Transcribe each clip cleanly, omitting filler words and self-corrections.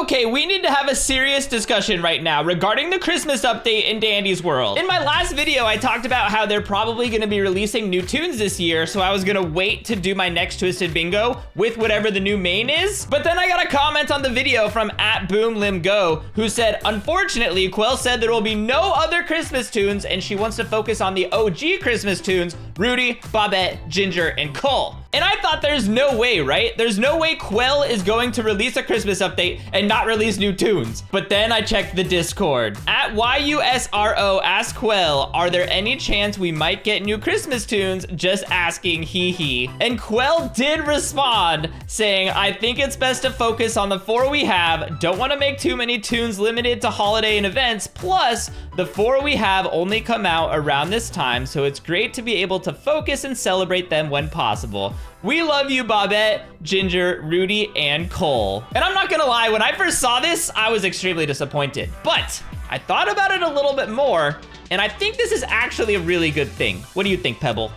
Okay, we need to have a serious discussion right now regarding the Christmas update in Dandy's world. In my last video, I talked about how they're probably gonna be releasing new Toons this year, so I was gonna wait to do my next Twisted Bingo with whatever the new main is. But then I got a comment on the video from @BoomLimGo who said, unfortunately, Quell said there will be no other Christmas Toons and she wants to focus on the OG Christmas Toons, Rudy, Bobette, Ginger, and Cole. And I thought there's no way, right? There's no way Quell is going to release a Christmas update and not release new Toons. But then I checked the Discord. @YUSRO asked Quell, are there any chance we might get new Christmas Toons? Just asking, hee hee. And Quell did respond saying, I think it's best to focus on the 4 we have. Don't want to make too many Toons limited to holiday and events. Plus, the 4 we have only come out around this time, so it's great to be able to focus and celebrate them when possible. We love you, Bobette, Ginger, Rudy, and Cole. And I'm not gonna lie, when I first saw this, I was extremely disappointed. But I thought about it a little bit more, and I think this is actually a really good thing. What do you think, Pebble?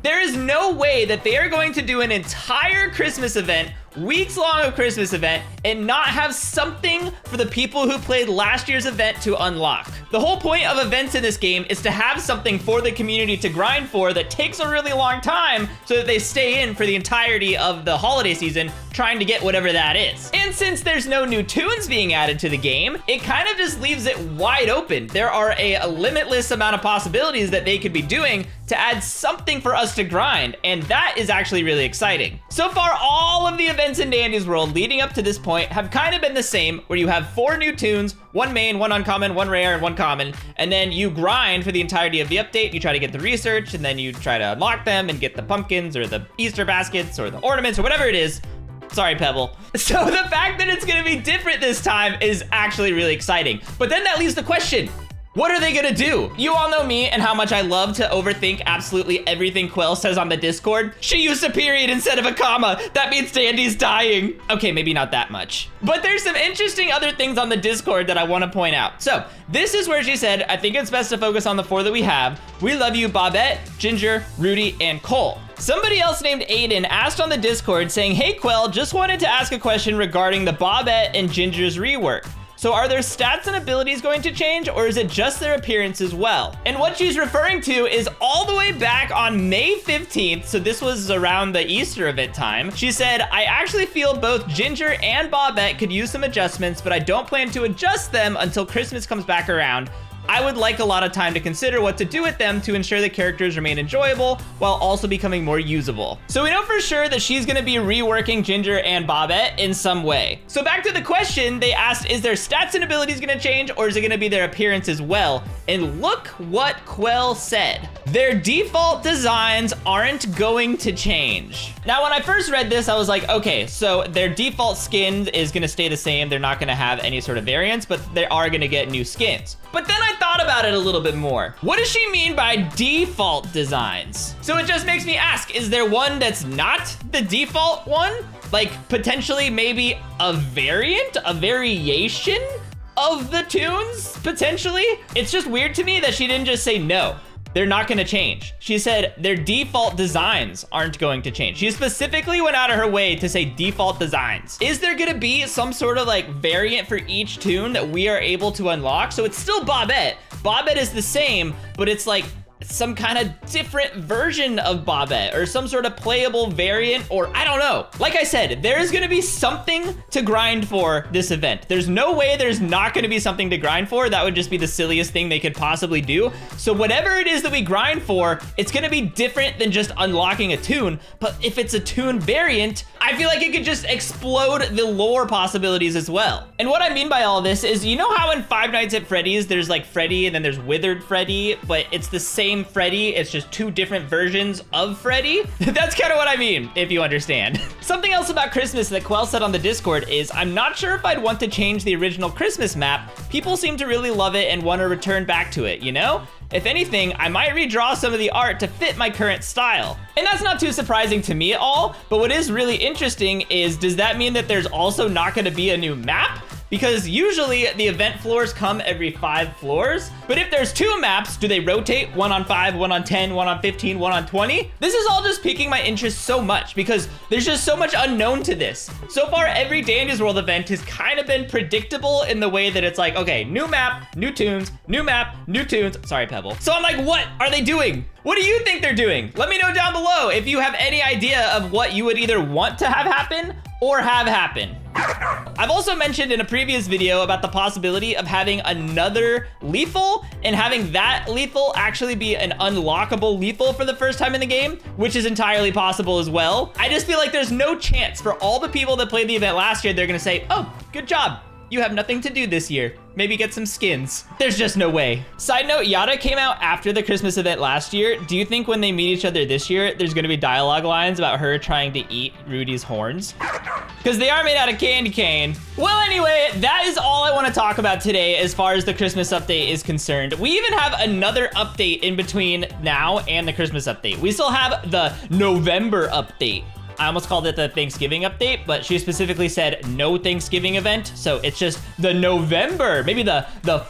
There is no way that they are going to do an entire Christmas event, weeks long of Christmas event, and not have something for the people who played last year's event to unlock. The whole point of events in this game is to have something for the community to grind for that takes a really long time so that they stay in for the entirety of the holiday season trying to get whatever that is. And since there's no new Toons being added to the game, it kind of just leaves it wide open. There are a limitless amount of possibilities that they could be doing to add something for us to grind, and that is actually really exciting. So far, all of the events in Dandy's world leading up to this point have kind of been the same, where you have 4 new Toons, 1 main, 1 uncommon, 1 rare, and 1 common, and then you grind for the entirety of the update. You try to get the research, and then you try to unlock them and get the pumpkins or the Easter baskets or the ornaments or whatever it is. Sorry, Pebble. So the fact that it's gonna be different this time is actually really exciting. But then that leaves the question, what are they gonna do? You all know me and how much I love to overthink absolutely everything Quell says on the Discord. She used a period instead of a comma. That means Dandy's dying. Okay, maybe not that much. But there's some interesting other things on the Discord that I wanna point out. So this is where she said, I think it's best to focus on the 4 that we have. We love you, Bobette, Ginger, Rudy, and Cole. Somebody else named Aiden asked on the Discord saying, hey Quell, just wanted to ask a question regarding the Bobette and Ginger's rework. So are their stats and abilities going to change, or is it just their appearance as well? And what she's referring to is all the way back on May 15th, so this was around the Easter event time. She said, I actually feel both Ginger and Bobette could use some adjustments, but I don't plan to adjust them until Christmas comes back around. I would like a lot of time to consider what to do with them to ensure the characters remain enjoyable while also becoming more usable. So we know for sure that she's gonna be reworking Ginger and Bobette in some way. So back to the question, they asked, is their stats and abilities gonna change, or is it gonna be their appearance as well? And look what Quell said. Their default designs aren't going to change. Now, when I first read this, I was like, okay, so their default skin is gonna stay the same. They're not gonna have any sort of variance, but they are gonna get new skins. But then I thought about it a little bit more. What does she mean by default designs? So it just makes me ask, is there one that's not the default one? Like potentially maybe a variant, a variation of the Toons, potentially? It's just weird to me that she didn't just say no. They're not gonna change. She said their default designs aren't going to change. She specifically went out of her way to say default designs. Is there gonna be some sort of like variant for each Toon that we are able to unlock? So it's still Bobette. Bobette is the same, but it's like some kind of different version of Bobette or some sort of playable variant, or I don't know. Like I said, there is gonna be something to grind for this event. There's no way there's not gonna be something to grind for. That would just be the silliest thing they could possibly do. So whatever it is that we grind for, it's gonna be different than just unlocking a Toon. But if it's a Toon variant, I feel like it could just explode the lore possibilities as well. And what I mean by all this is, you know how in Five Nights at Freddy's, there's like Freddy and then there's Withered Freddy, but it's the same Freddy, it's just 2 different versions of Freddy? That's kind of what I mean, if you understand. Something else about Christmas that Quell said on the Discord is, I'm not sure if I'd want to change the original Christmas map. People seem to really love it and want to return back to it, you know? If anything, I might redraw some of the art to fit my current style. And that's not too surprising to me at all, but what is really interesting is, does that mean that there's also not gonna be a new map? because usually the event floors come every 5 floors. But if there's 2 maps, do they rotate? 1 on 5, 1 on 10, 1 on 15, 1 on 20? This is all just piquing my interest so much because there's just so much unknown to this. So far, every Dandy's World event has kind of been predictable in the way that it's like, okay, new map, new tunes, new map, new tunes. Sorry, Pebble. So I'm like, what are they doing? What do you think they're doing? Let me know down below if you have any idea of what you would either want to have happen or have happen. I've also mentioned in a previous video about the possibility of having another lethal and having that lethal actually be an unlockable lethal for the first time in the game, which is entirely possible as well. I just feel like there's no chance for all the people that played the event last year, they're gonna say, oh, good job. You have nothing to do this year. Maybe get some skins. There's just no way. Side note, Yada came out after the Christmas event last year. Do you think when they meet each other this year, there's gonna be dialogue lines about her trying to eat Rudy's horns? Because they are made out of candy cane. Well, anyway, that is all I want to talk about today as far as the Christmas update is concerned. We even have another update in between now and the Christmas update. We still have the November update. I almost called it the Thanksgiving update, but she specifically said no Thanksgiving event, so it's just the November, maybe the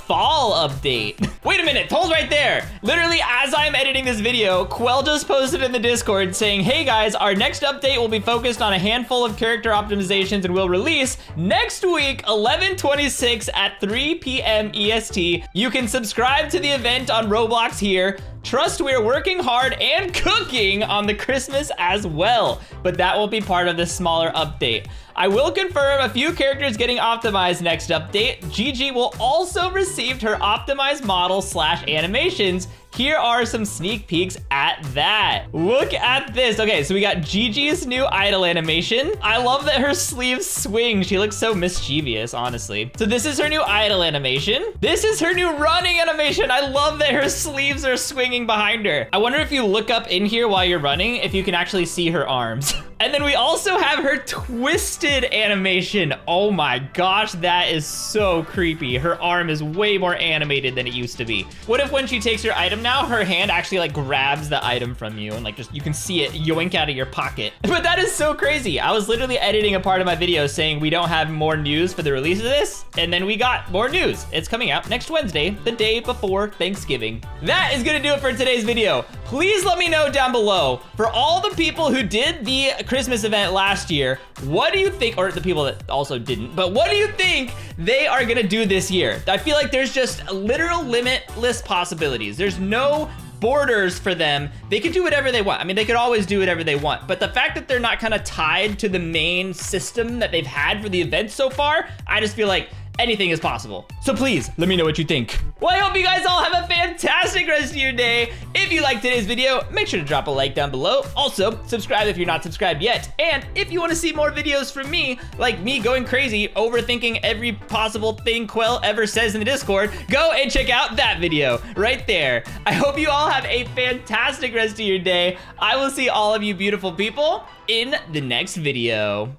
fall update. Wait a minute, Toll's right there. Literally, as I'm editing this video, Quell just posted in the Discord saying, hey guys, our next update will be focused on a handful of character optimizations and will release next week, 11/26 at 3 p.m. EST. You can subscribe to the event on Roblox here. Trust we're working hard and cooking on the Christmas as well, but that won't be part of this smaller update. I will confirm a few characters getting optimized next update. Gigi will also receive her optimized model / animations. Here are some sneak peeks at that. Look at this. Okay, so we got Gigi's new idle animation. I love that her sleeves swing. She looks so mischievous, honestly. So this is her new idle animation. This is her new running animation. I love that her sleeves are swinging behind her. I wonder if you look up in here while you're running, if you can actually see her arms. And then we also have her twisted animation. Oh my gosh, that is so creepy. Her arm is way more animated than it used to be. What if when she takes your item now, her hand actually like grabs the item from you and like just you can see it yoink out of your pocket? But that is so crazy. I was literally editing a part of my video saying we don't have more news for the release of this, and then we got more news. It's coming out next Wednesday, the day before Thanksgiving. That is gonna do it for today's video. Please let me know down below, for all the people who did the Christmas event last year, what do you think, or the people that also didn't, but what do you think they are gonna do this year? I feel like there's just literal limitless possibilities. There's no borders for them. They could do whatever they want. I mean, they could always do whatever they want, but the fact that they're not kind of tied to the main system that they've had for the event so far, I just feel like anything is possible. So please, let me know what you think. Well, I hope you guys all have a fantastic rest of your day. If you liked today's video, make sure to drop a like down below. Also, subscribe if you're not subscribed yet. And if you want to see more videos from me, like me going crazy, overthinking every possible thing Quell ever says in the Discord, go and check out that video right there. I hope you all have a fantastic rest of your day. I will see all of you beautiful people in the next video.